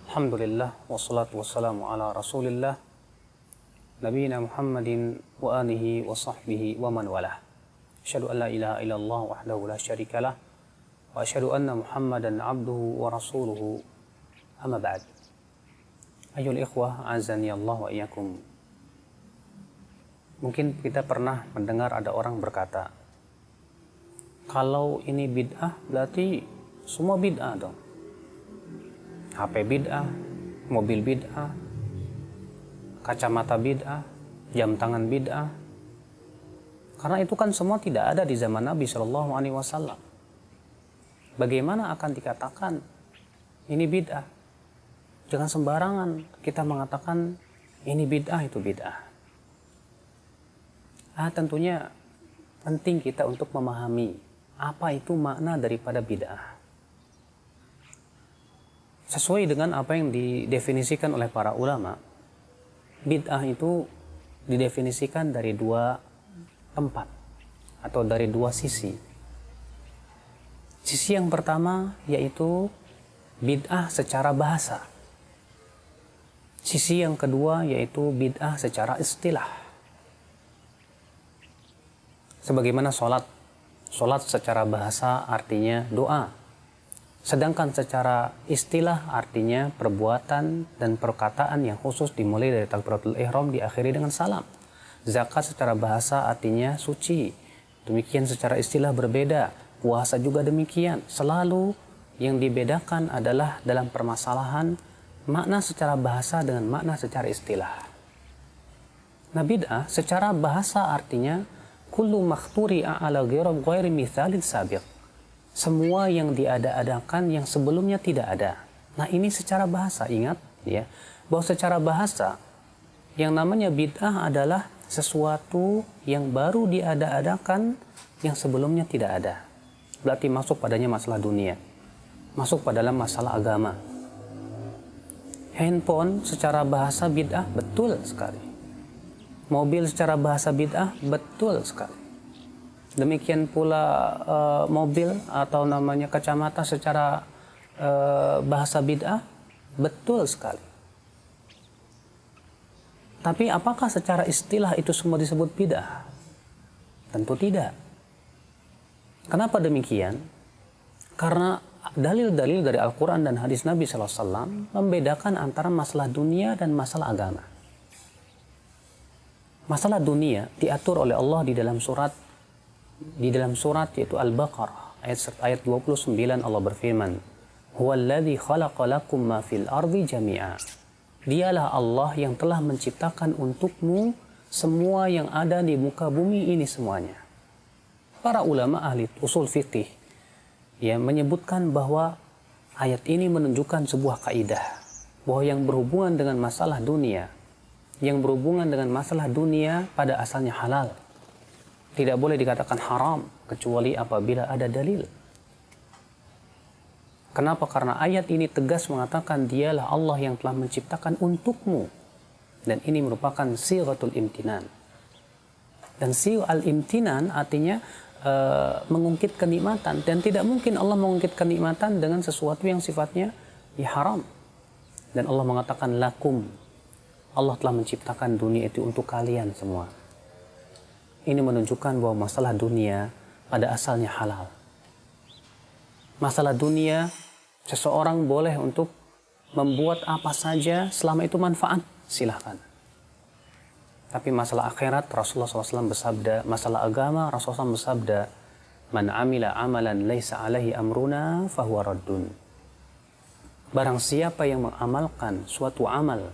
Alhamdulillah wassalatu wassalamu ala Rasulillah nabiyina Muhammadin wa alihi wa sahbihi wa man walah. Asyhadu an la ilaha illallah wahdahu la syarikalah wa asyhadu anna Muhammadan abduhu wa rasuluhu. Amma ba'd. Ayyuhal ikhwah, azani Allah wa iyyakum. Mungkin kita pernah mendengar ada orang berkata, kalau ini bid'ah berarti semua bid'ah dong. HP bid'ah, mobil bid'ah, kacamata bid'ah, jam tangan bid'ah. Karena itu kan semua tidak ada di zaman Nabi Shallallahu Alaihi Wasallam. Bagaimana akan dikatakan ini bid'ah? Jangan sembarangan kita mengatakan ini bid'ah, itu bid'ah. Tentunya penting kita untuk memahami apa itu makna daripada bid'ah. Sesuai dengan apa yang didefinisikan oleh para ulama, bid'ah itu didefinisikan dari dua tempat atau dari dua sisi. Sisi yang pertama yaitu bid'ah secara bahasa. Sisi yang kedua yaitu bid'ah secara istilah. Sebagaimana sholat. Sholat secara bahasa artinya doa. Sedangkan secara istilah artinya perbuatan dan perkataan yang khusus dimulai dari takbiratul ihram diakhiri dengan salam. Zakat secara bahasa artinya suci. Demikian secara istilah berbeda. Puasa juga demikian. Selalu yang dibedakan adalah dalam permasalahan makna secara bahasa dengan makna secara istilah. Nah, bid'ah secara bahasa artinya kullu makhturi'a ala ghairi mithalin sabiq. Semua yang diada-adakan yang sebelumnya tidak ada. Nah, ini secara bahasa, ingat ya, bahwa secara bahasa yang namanya bid'ah adalah sesuatu yang baru diada-adakan yang sebelumnya tidak ada. Berarti masuk padanya masalah dunia, masuk pada dalam masalah agama. Handphone secara bahasa bid'ah, betul sekali. Mobil secara bahasa bid'ah, betul sekali. Demikian pula mobil atau namanya kacamata secara bahasa bid'ah, betul sekali. Tapi apakah secara istilah itu semua disebut bid'ah? Tentu tidak. Kenapa demikian? Karena dalil-dalil dari Al-Quran dan hadis Nabi SAW membedakan antara masalah dunia dan masalah agama. Masalah dunia diatur oleh Allah di dalam surat yaitu Al-Baqarah ayat 29. Allah berfirman, huwallazi khalaqa lakum ma fil ardi jami'a. Dialah Allah yang telah menciptakan untukmu semua yang ada di muka bumi ini semuanya. Para ulama ahli usul fiqih menyebutkan bahwa ayat ini menunjukkan sebuah kaidah bahwa yang berhubungan dengan masalah dunia, pada asalnya halal. Tidak boleh dikatakan haram kecuali apabila ada dalil. Kenapa? Karena ayat ini tegas mengatakan dialah Allah yang telah menciptakan untukmu. Dan ini merupakan sighatul imtinan. Dan sighatul imtinan artinya mengungkit kenikmatan. Dan tidak mungkin Allah mengungkit kenikmatan dengan sesuatu yang sifatnya haram. Dan Allah mengatakan lakum. Allah telah menciptakan dunia itu untuk kalian semua. Ini menunjukkan bahwa masalah dunia pada asalnya halal. Masalah dunia, seseorang boleh untuk membuat apa saja selama itu manfaat, silahkan. Tapi masalah akhirat, Rasulullah SAW bersabda, masalah agama, Rasulullah SAW bersabda, man amila amalan laisa alaihi amruna fahuwa raddun. Barang siapa yang mengamalkan suatu amal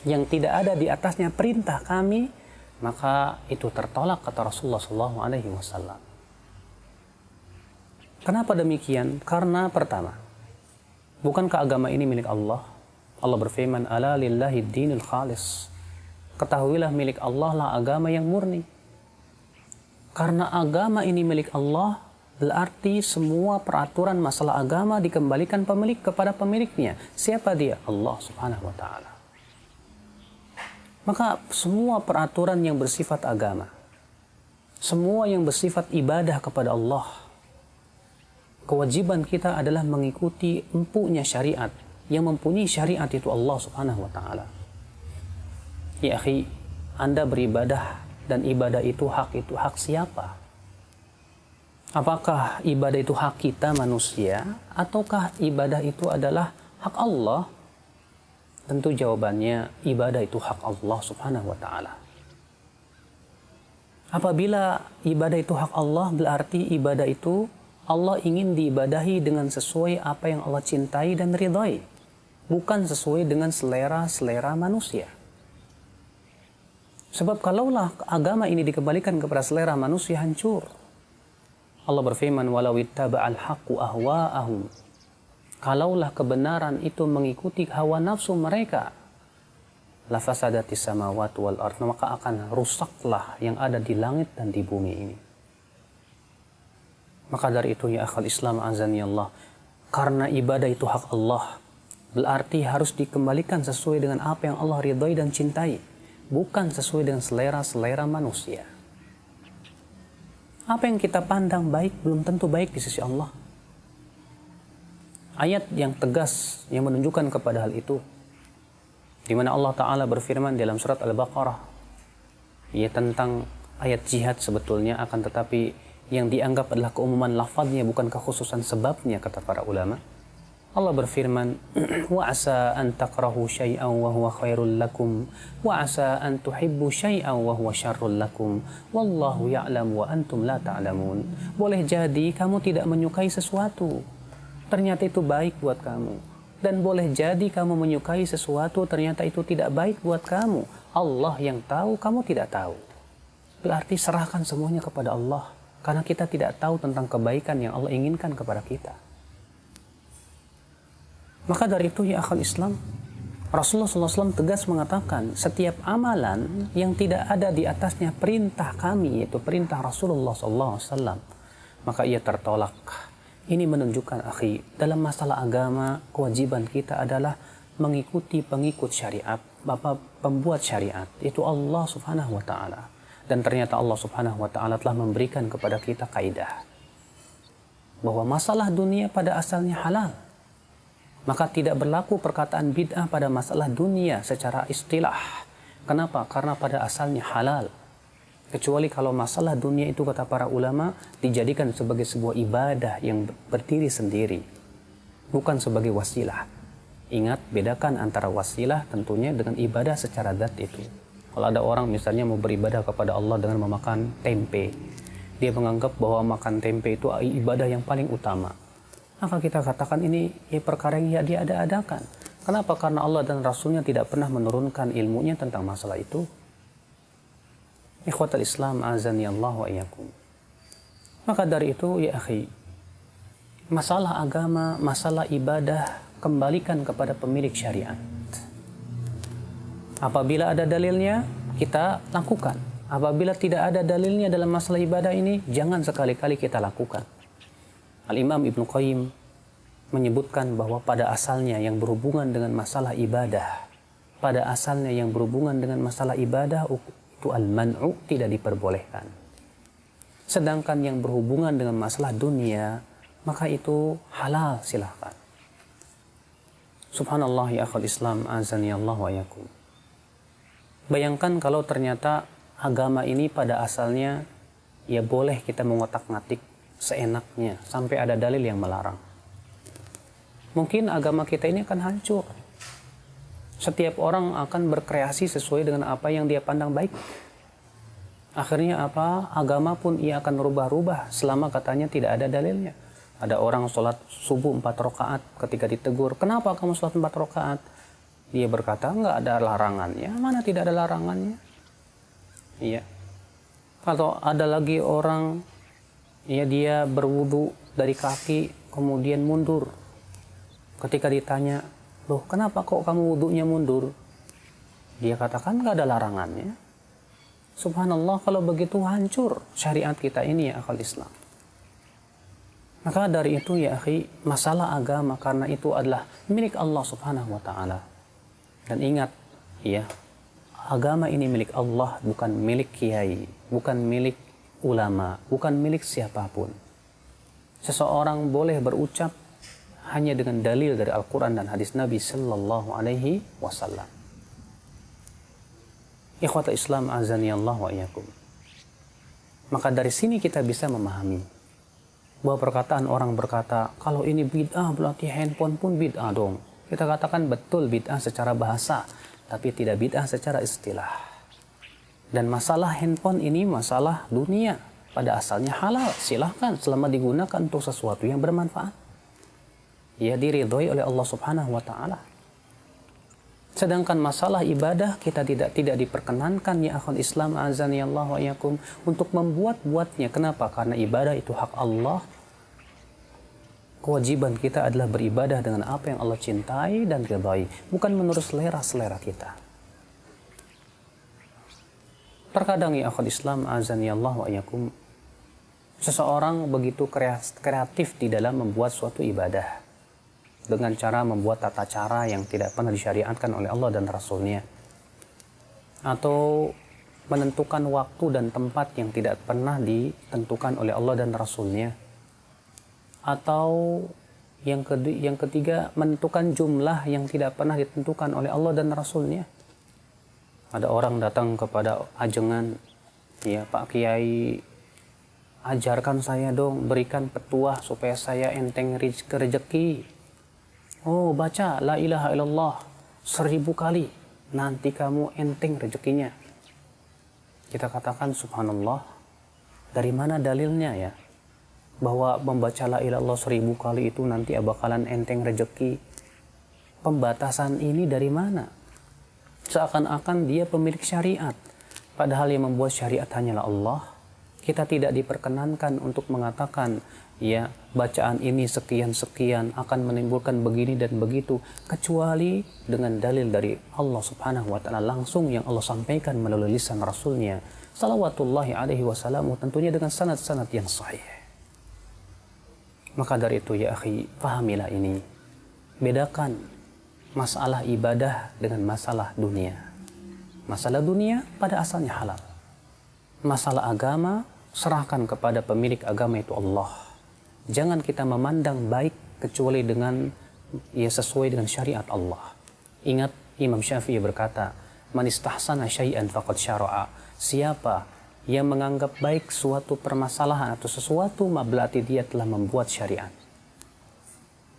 yang tidak ada di atasnya perintah kami, maka itu tertolak, kata Rasulullah SAW. Kenapa demikian? Karena pertama, bukankah agama ini milik Allah? Allah berfirman, ala lillahi dinul khalis. Ketahuilah milik Allah lah agama yang murni. Karena agama ini milik Allah, berarti semua peraturan masalah agama dikembalikan kepada pemiliknya. Siapa dia? Allah Subhanahu wa Ta'ala. Maka semua peraturan yang bersifat agama, semua yang bersifat ibadah kepada Allah, kewajiban kita adalah mengikuti empuknya syariat Yang mempunyai syariat itu Allah Subhanahu wa taala. Ya akhi, Anda beribadah dan ibadah itu hak siapa? Apakah ibadah itu hak kita manusia ataukah ibadah itu adalah hak Allah? Tentu jawabannya ibadah itu hak Allah Subhanahu wa taala. Apabila ibadah itu hak Allah, berarti ibadah itu Allah ingin diibadahi dengan sesuai apa yang Allah cintai dan ridhai, bukan sesuai dengan selera manusia. Sebab kalaulah agama ini dikembalikan kepada selera manusia, hancur. Allah berfirman, walau ittaba'al haqqu ahwa'ahum. Kalaulah kebenaran itu mengikuti hawa nafsu mereka, lafasadatis samawati wal ardh, maka akan rusaklah yang ada di langit dan di bumi ini. Maka dari itu ya akhal Islam azani Allah, karena ibadah itu hak Allah, berarti harus dikembalikan sesuai dengan apa yang Allah ridhai dan cintai, bukan sesuai dengan selera manusia. Apa yang kita pandang baik belum tentu baik di sisi Allah. Ayat yang tegas yang menunjukkan kepada hal itu, di mana Allah Ta'ala berfirman dalam surat Al-Baqarah, ya tentang ayat jihad sebetulnya, akan tetapi yang dianggap adalah keumuman lafadznya, bukan kekhususan sebabnya, kata para ulama. Allah berfirman, wa asa an takrahu syai'an wa huwa khairul lakum wa asa an tuhibbu syai'an wa huwa syarrul lakum wallahu ya'lam wa antum la ta'lamun. Boleh jadi kamu tidak menyukai sesuatu, ternyata itu baik buat kamu. Dan boleh jadi kamu menyukai sesuatu, ternyata itu tidak baik buat kamu. Allah yang tahu, kamu tidak tahu. Berarti serahkan semuanya kepada Allah, karena kita tidak tahu tentang kebaikan yang Allah inginkan kepada kita. Maka dari itu ya akhal Islam, Rasulullah SAW tegas mengatakan, setiap amalan yang tidak ada di atasnya perintah kami, yaitu perintah Rasulullah SAW, maka ia tertolak. Ini menunjukkan, akhi, dalam masalah agama, kewajiban kita adalah mengikuti pengikut syariat, pembuat syariat, itu Allah Subhanahu wa Ta'ala. Dan ternyata Allah Subhanahu wa Ta'ala telah memberikan kepada kita kaidah bahwa masalah dunia pada asalnya halal. Maka tidak berlaku perkataan bid'ah pada masalah dunia secara istilah. Kenapa? Karena pada asalnya halal. Kecuali kalau masalah dunia itu, kata para ulama, dijadikan sebagai sebuah ibadah yang berdiri sendiri, bukan sebagai wasilah. Ingat, bedakan antara wasilah tentunya dengan ibadah secara zat itu. Kalau ada orang misalnya mau beribadah kepada Allah dengan memakan tempe, dia menganggap bahwa makan tempe itu ibadah yang paling utama, maka kita katakan ini perkara yang dia ada-adakan. Kenapa? Karena Allah dan Rasulnya tidak pernah menurunkan ilmunya tentang masalah itu. Ikhwatal Islam azani Allah wa iyyakum. Maka dari itu ya akhi, masalah agama, masalah ibadah, kembalikan kepada pemilik syariat. Apabila ada dalilnya, kita lakukan. Apabila tidak ada dalilnya dalam masalah ibadah ini, jangan sekali-kali kita lakukan. Al-Imam Ibnu Qayyim menyebutkan bahwa pada asalnya yang berhubungan dengan masalah ibadah, pada asalnya yang berhubungan dengan masalah ibadah itu al-man'u, tidak diperbolehkan. Sedangkan yang berhubungan dengan masalah dunia, maka itu halal, silahkan. Subhanallah ya akhal Islam azani Allah wa iyyakum. Bayangkan kalau ternyata agama ini pada asalnya ya boleh kita mengotak-ngatik seenaknya sampai ada dalil yang melarang. Mungkin agama kita ini akan hancur. Setiap orang akan berkreasi sesuai dengan apa yang dia pandang baik. Akhirnya apa? Agama pun ia akan rubah-rubah selama katanya tidak ada dalilnya. Ada orang sholat subuh 4 rakaat, ketika ditegur, kenapa kamu sholat 4 rakaat? Dia berkata, enggak ada larangannya. Mana tidak ada larangannya? Iya. Kalau ada lagi orang, ya dia berwudu dari kaki, kemudian mundur. Ketika ditanya, loh kenapa kok kamu wudunya mundur? Dia katakan enggak ada larangannya. Subhanallah, kalau begitu hancur syariat kita ini ya akal Islam. Maka dari itu ya akhi, masalah agama karena itu adalah milik Allah Subhanahu wa Ta'ala. Dan ingat ya, agama ini milik Allah, bukan milik kiai, bukan milik ulama, bukan milik siapapun. Seseorang boleh berucap hanya dengan dalil dari Al-Quran dan hadis Nabi Sallallahu Alaihi Wasallam. Ikhwata Islam azani Allah wa iyyakum. Maka dari sini kita bisa memahami bahwa perkataan orang berkata, kalau ini bid'ah berarti handphone pun bid'ah dong. Kita katakan betul bid'ah secara bahasa, tapi tidak bid'ah secara istilah. Dan masalah handphone ini masalah dunia. Pada asalnya halal, silahkan selama digunakan untuk sesuatu yang bermanfaat. Ya diridhoi oleh Allah Subhanahu wa taala. Sedangkan masalah ibadah kita tidak diperkenankan ya akhul Islam azani Allah wa iyyakum untuk membuat-buatnya. Kenapa? Karena ibadah itu hak Allah. Kewajiban kita adalah beribadah dengan apa yang Allah cintai dan ridhai, bukan menurut selera kita. Terkadang ya akhul Islam azani Allah wa iyyakum, seseorang begitu kreatif di dalam membuat suatu ibadah dengan cara membuat tata cara yang tidak pernah disyariatkan oleh Allah dan Rasulnya, atau menentukan waktu dan tempat yang tidak pernah ditentukan oleh Allah dan Rasulnya, atau yang ketiga menentukan jumlah yang tidak pernah ditentukan oleh Allah dan Rasulnya. Ada orang datang kepada ajengan, ya Pak Kiai, ajarkan saya dong, berikan petuah supaya saya enteng rezeki. Oh, baca la ilaha illallah 1000 kali, nanti kamu enteng rezekinya. Kita katakan subhanallah, dari mana dalilnya ya? Bahwa membaca la ilaha illallah 1000 kali itu nanti bakalan enteng rezeki. Pembatasan ini dari mana? Seakan-akan dia pemilik syariat. Padahal yang membuat syariat hanyalah Allah. Kita tidak diperkenankan untuk mengatakan, ya bacaan ini sekian-sekian akan menimbulkan begini dan begitu, kecuali dengan dalil dari Allah Subhanahu wa taala langsung yang Allah sampaikan melalui lisan Rasulnya salawatullahi alaihi wasallam, tentunya dengan sanad-sanad yang sahih. Maka dari itu ya akhi, pahamilah ini. Bedakan masalah ibadah dengan masalah dunia. Masalah dunia pada asalnya halal. Masalah agama serahkan kepada pemilik agama itu Allah. Jangan kita memandang baik kecuali dengan sesuai dengan syariat Allah. Ingat Imam Syafi'i berkata, "Man istahsana syai'an faqad syara'a." Siapa yang menganggap baik suatu permasalahan atau sesuatu, berarti dia telah membuat syariat.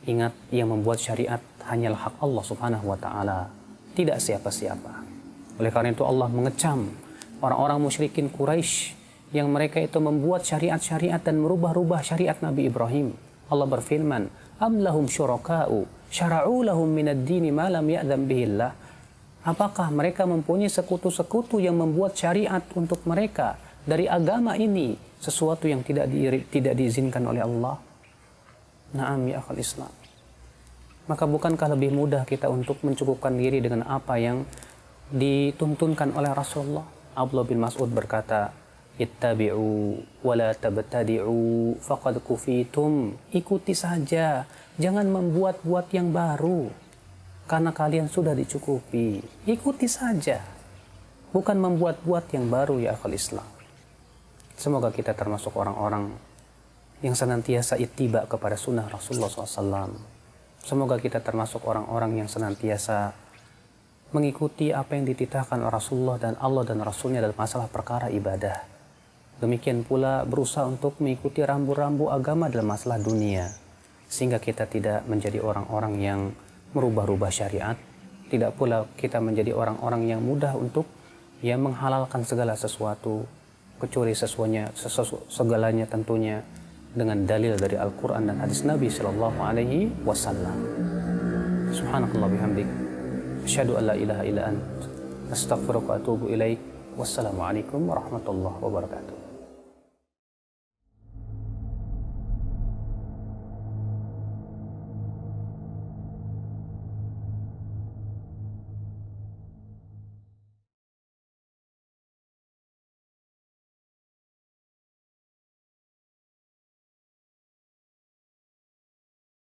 Ingat, yang membuat syariat hanyalah hak Allah Subhanahu wa taala, tidak siapa-siapa. Oleh karena itu Allah mengecam orang-orang musyrikin Quraisy yang mereka itu membuat syariat-syariat dan merubah-rubah syariat Nabi Ibrahim. Allah berfirman, "Am lahum syuraka'u syara'u lahum minad dini ma lam ya'dzan bihillah." Apakah mereka mempunyai sekutu-sekutu yang membuat syariat untuk mereka dari agama ini, sesuatu yang tidak diizinkan oleh Allah? Naam ya akhul Islam. Maka bukankah lebih mudah kita untuk mencukupkan diri dengan apa yang dituntunkan oleh Rasulullah? Abdullah bin Mas'ud berkata, "Ittabi'u wa la tabtadi'u faqad kufitum." Ikuti saja, jangan membuat-buat yang baru, karena kalian sudah dicukupi. Ikuti saja, bukan membuat-buat yang baru ya akhul Islam. Semoga kita termasuk orang-orang yang senantiasa ittiba kepada sunnah Rasulullah SAW. Semoga kita termasuk orang-orang yang senantiasa mengikuti apa yang dititahkan oleh Rasulullah dan Allah dan Rasulnya dalam masalah perkara ibadah. Demikian pula berusaha untuk mengikuti rambu-rambu agama dalam masalah dunia, sehingga kita tidak menjadi orang-orang yang merubah-rubah syariat. Tidak pula kita menjadi orang-orang yang mudah untuk menghalalkan segala sesuatu, kecuali segalanya tentunya dengan dalil dari Al-Quran dan hadis Nabi Sallallahu Alaihi Wasallam. Subhanakallah bihamdik, asyhadu an la ilaha illa ant, astaghfiruka wa atubu ilaik. Wassalamualaikum warahmatullahi wabarakatuh.